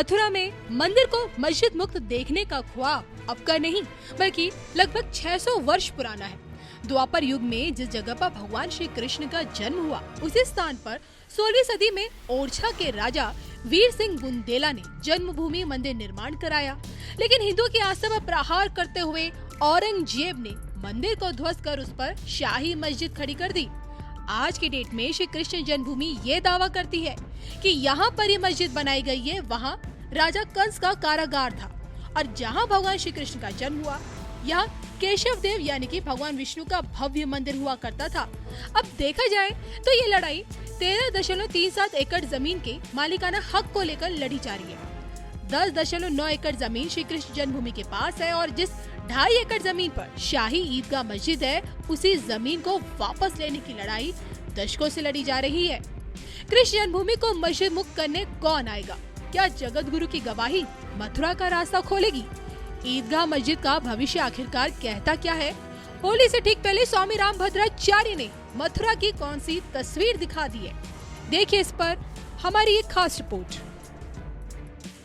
मथुरा में मंदिर को मस्जिद मुक्त देखने का ख्वाब अब का नहीं बल्कि लगभग 600 वर्ष पुराना है। द्वापर युग में जिस जगह पर भगवान श्री कृष्ण का जन्म हुआ, उसी स्थान पर 16वीं सदी में ओरछा के राजा वीर सिंह बुंदेला ने जन्मभूमि मंदिर निर्माण कराया। लेकिन हिंदुओं की आस्था पर प्रहार करते हुए औरंगजेब ने मंदिर को ध्वस्त कर उस पर शाही मस्जिद खड़ी कर दी। आज की डेट में श्री कृष्ण जन्मभूमि ये दावा करती है कि यहाँ पर ये मस्जिद बनाई गई है, वहाँ राजा कंस का कारागार था और जहाँ भगवान श्री कृष्ण का जन्म हुआ, यहाँ केशव देव यानी कि भगवान विष्णु का भव्य मंदिर हुआ करता था। अब देखा जाए तो ये लड़ाई 13.37 एकड़ जमीन के मालिकाना हक को लेकर लड़ी जा रही है। 10.9 एकड़ जमीन श्री कृष्ण जन्मभूमि के पास है और जिस 2.5 एकड़ जमीन पर शाही ईदगाह मस्जिद है, उसी जमीन को वापस लेने की लड़ाई दशकों से लड़ी जा रही है। कृष्ण जन्मभूमि को मस्जिद मुक्त करने कौन आएगा? क्या जगत गुरु की गवाही मथुरा का रास्ता खोलेगी? ईदगाह मस्जिद का भविष्य आखिरकार कहता क्या है? होली से ठीक पहले स्वामी रामभद्राचार्य ने मथुरा की कौन सी तस्वीर दिखा दी है? देखिए इस पर हमारी एक खास रिपोर्ट।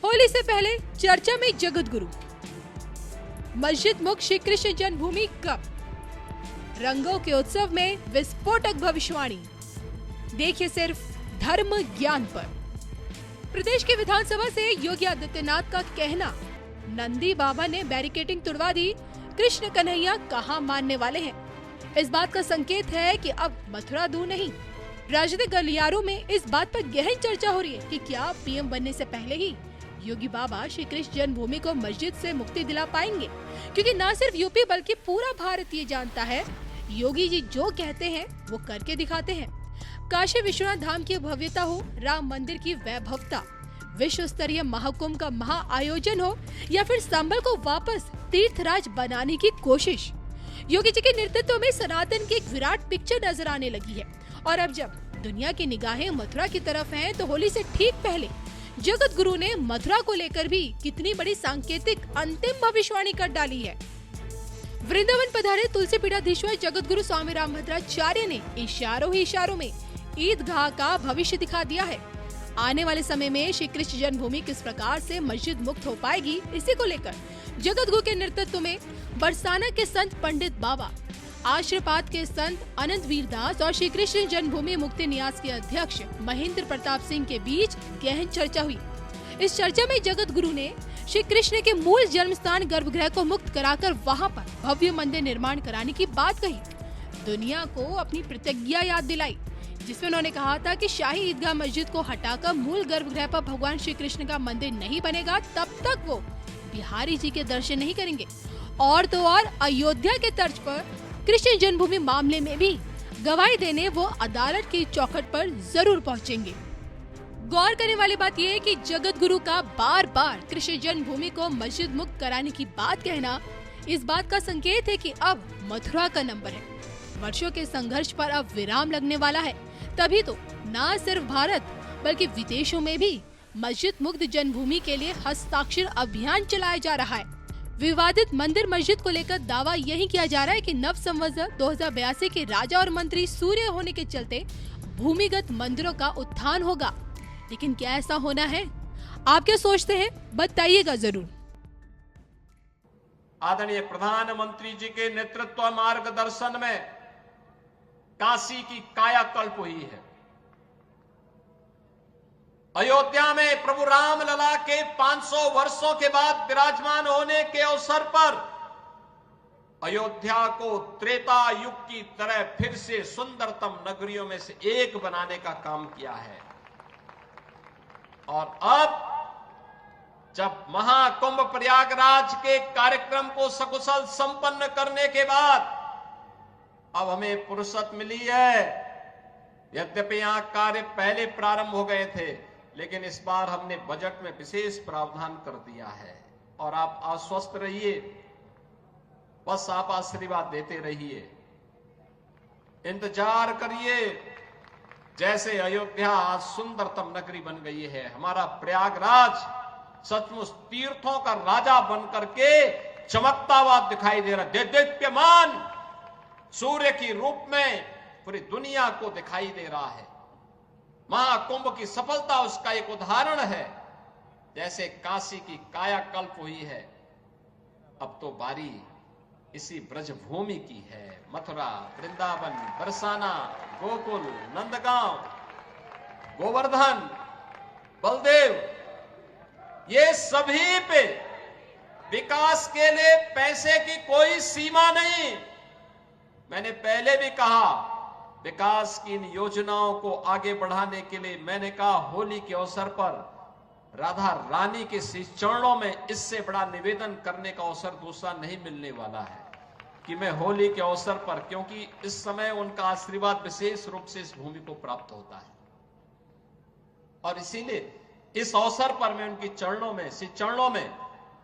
होली से पहले चर्चा में जगत गुरु, मस्जिद मुक्त श्री कृष्ण जन्मभूमि कब? रंगों के उत्सव में विस्फोटक भविष्यवाणी। देखिए सिर्फ धर्म ज्ञान पर। प्रदेश की विधानसभा से योगी आदित्यनाथ का कहना, नंदी बाबा ने बैरिकेडिंग तुड़वा दी, कृष्ण कन्हैया कहाँ मानने वाले हैं। इस बात का संकेत है कि अब मथुरा दूर नहीं। राजनीतिक गलियारों में इस बात पर गहन चर्चा हो रही है कि क्या पीएम बनने से पहले ही योगी बाबा श्री कृष्ण जन्मभूमि को मस्जिद से मुक्ति दिला पाएंगे, क्योंकि न सिर्फ यूपी बल्कि पूरा भारत ये जानता है योगी जी जो कहते हैं वो करके दिखाते हैं। काशी विश्वनाथ धाम की भव्यता हो, राम मंदिर की वैभवता, विश्व स्तरीय महाकुंभ का महाआयोजन हो या फिर संभल को वापस तीर्थराज बनाने की कोशिश, योगी जी के नेतृत्व में सनातन की एक विराट पिक्चर नजर आने लगी है। और अब जब दुनिया की निगाहें मथुरा की तरफ हैं, तो होली से ठीक पहले जगत गुरु ने मथुरा को लेकर भी कितनी बड़ी सांकेतिक अंतिम भविष्यवाणी कर डाली है। वृंदावन पधारे तुलसी पीठाधीश्वर जगत गुरु स्वामी रामभद्राचार्य ने इशारों ही इशारों में ईदगाह का भविष्य दिखा दिया है। आने वाले समय में श्री कृष्ण जन्मभूमि किस प्रकार से मस्जिद मुक्त हो पाएगी, इसी को लेकर जगत गुरु के नेतृत्व में बरसाना के संत पंडित बाबा, आश्रपात के संत अनंत वीरदास और श्री कृष्ण जन्मभूमि मुक्ति न्यास के अध्यक्ष महेंद्र प्रताप सिंह के बीच गहन चर्चा हुई। इस चर्चा में जगत गुरु ने श्री कृष्ण के मूल जन्म स्थान गर्भगृह को मुक्त कराकर वहां पर भव्य मंदिर निर्माण कराने की बात कही। दुनिया को अपनी प्रतिज्ञा याद दिलाई, जिसमें उन्होंने कहा था कि शाही ईदगाह मस्जिद को हटाकर मूल गर्भगृह पर भगवान श्री कृष्ण का मंदिर नहीं बनेगा, तब तक वो बिहारी जी के दर्शन नहीं करेंगे। और तो और अयोध्या के तर्ज पर कृष्ण जन्मभूमि मामले में भी गवाही देने वो अदालत की चौखट पर जरूर पहुंचेंगे। गौर करने वाली बात यह है कि जगत गुरु का बार बार कृष्ण जन्मभूमि को मस्जिद मुक्त कराने की बात कहना इस बात का संकेत है कि अब मथुरा का नंबर है। वर्षों के संघर्ष पर अब विराम लगने वाला है। तभी तो न सिर्फ भारत बल्कि विदेशों में भी मस्जिद मुक्त जन्मभूमि के लिए हस्ताक्षर अभियान चलाया जा रहा है। विवादित मंदिर मस्जिद को लेकर दावा यही किया जा रहा है कि नव संवत्सर 2082 के राजा और मंत्री सूर्य होने के चलते भूमिगत मंदिरों का उत्थान होगा। लेकिन क्या ऐसा होना है? आप क्या सोचते हैं? बताइएगा जरूर। आदरणीय प्रधानमंत्री जी के नेतृत्व मार्गदर्शन में काशी की कायाकल्प हुई है। अयोध्या में प्रभु रामलला के 500 वर्षों के बाद विराजमान होने के अवसर पर अयोध्या को त्रेता युग की तरह फिर से सुंदरतम नगरियों में से एक बनाने का काम किया है। और अब जब महाकुंभ प्रयागराज के कार्यक्रम को सकुशल संपन्न करने के बाद अब हमें फुर्सत मिली है। यद्यपि यहां कार्य पहले प्रारंभ हो गए थे, लेकिन इस बार हमने बजट में विशेष प्रावधान कर दिया है। और आप आश्वस्त रहिए, बस आप आशीर्वाद देते रहिए, इंतजार करिए। जैसे अयोध्या आज सुंदरतम नगरी बन गई है, हमारा प्रयागराज सचमुच तीर्थों का राजा बनकर के चमकता हुआ दिखाई दे रहा है। दीप्यमान सूर्य की रूप में पूरी दुनिया को दिखाई दे रहा है। महाकुंभ की सफलता उसका एक उदाहरण है। जैसे काशी की कायाकल्प हुई है, अब तो बारी इसी ब्रजभूमि की है। मथुरा, वृंदावन, बरसाना, गोकुल, नंदगांव, गोवर्धन, बलदेव, ये सभी पे विकास के लिए पैसे की कोई सीमा नहीं। मैंने पहले भी कहा, विकास की इन योजनाओं को आगे बढ़ाने के लिए मैंने कहा, होली के अवसर पर राधा रानी के श्री चरणों में इससे बड़ा निवेदन करने का अवसर दूसरा नहीं मिलने वाला है कि मैं होली के अवसर पर, क्योंकि इस समय उनका आशीर्वाद विशेष रूप से इस भूमि को प्राप्त होता है, और इसीलिए इस अवसर पर मैं उनके चरणों में, श्री चरणों में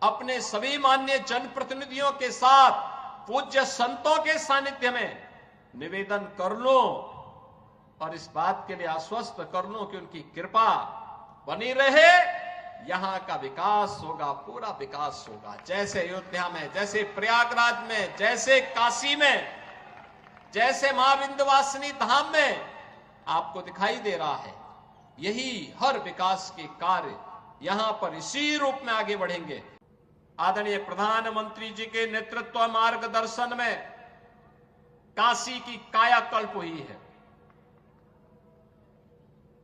अपने सभी माननीय जनप्रतिनिधियों के साथ पूज्य संतों के सानिध्य में निवेदन कर लूं और इस बात के लिए आश्वस्त कर लूं कि उनकी कृपा बनी रहे, यहां का विकास होगा, पूरा विकास होगा। जैसे अयोध्या में, जैसे प्रयागराज में, जैसे काशी में, जैसे मां विंध्यवासिनी धाम में आपको दिखाई दे रहा है, यही हर विकास के कार्य यहां पर इसी रूप में आगे बढ़ेंगे। आदरणीय प्रधानमंत्री जी के नेतृत्व मार्गदर्शन में काशी की कायाकल्प हुई है।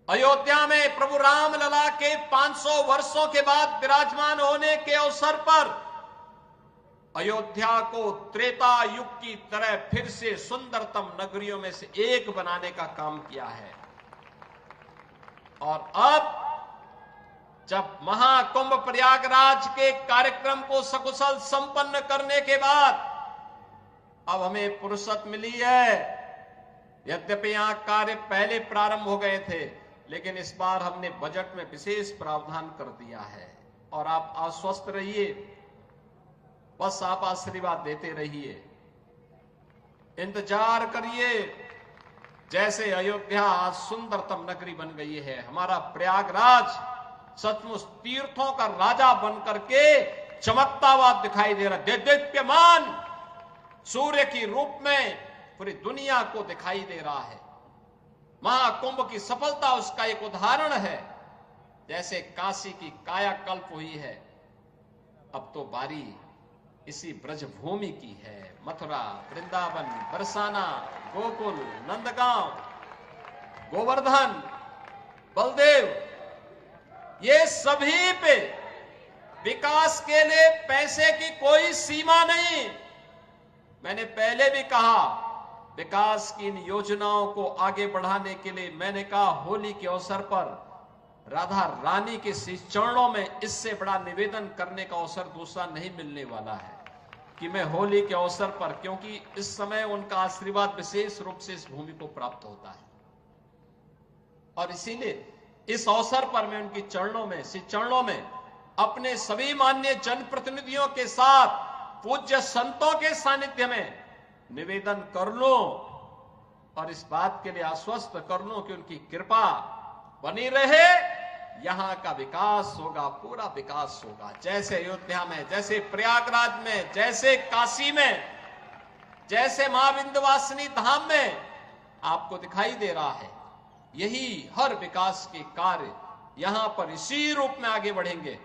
अयोध्या में प्रभु रामलला के 500 वर्षों के बाद विराजमान होने के अवसर पर अयोध्या को त्रेता युग की तरह फिर से सुंदरतम नगरियों में से एक बनाने का काम किया है। और अब जब महाकुंभ प्रयागराज के कार्यक्रम को सकुशल संपन्न करने के बाद अब हमें फुर्सत मिली है। यद्यपि यहां कार्य पहले प्रारंभ हो गए थे, लेकिन इस बार हमने बजट में विशेष प्रावधान कर दिया है। और आप आश्वस्त रहिए, बस आप आशीर्वाद देते रहिए, इंतजार करिए। जैसे अयोध्या आज सुंदरतम नगरी बन गई है, हमारा प्रयागराज सचमुच तीर्थों का राजा बनकर के चमकता हुआ दिखाई दे रहा है। दीप्यमान सूर्य की रूप में पूरी दुनिया को दिखाई दे रहा है। महाकुंभ की सफलता उसका एक उदाहरण है। जैसे काशी की कायाकल्प हुई है, अब तो बारी इसी ब्रजभूमि की है। मथुरा, वृंदावन, बरसाना, गोकुल, नंदगांव, गोवर्धन, बलदेव, ये सभी पे विकास के लिए पैसे की कोई सीमा नहीं। मैंने पहले भी कहा, विकास की इन योजनाओं को आगे बढ़ाने के लिए मैंने कहा, होली के अवसर पर राधा रानी के श्री चरणों में इससे बड़ा निवेदन करने का अवसर दूसरा नहीं मिलने वाला है कि मैं होली के अवसर पर, क्योंकि इस समय उनका आशीर्वाद विशेष रूप से इस भूमि को प्राप्त होता है, और इसीलिए इस अवसर पर मैं उनके चरणों में, श्री चरणों में अपने सभी माननीय जनप्रतिनिधियों के साथ पूज्य संतों के सानिध्य में निवेदन कर लूं और इस बात के लिए आश्वस्त कर लूं कि उनकी कृपा बनी रहे, यहां का विकास होगा, पूरा विकास होगा। जैसे अयोध्या में, जैसे प्रयागराज में, जैसे काशी में, जैसे मां विंध्यवासिनी धाम में आपको दिखाई दे रहा है, यही हर विकास के कार्य यहां पर इसी रूप में आगे बढ़ेंगे।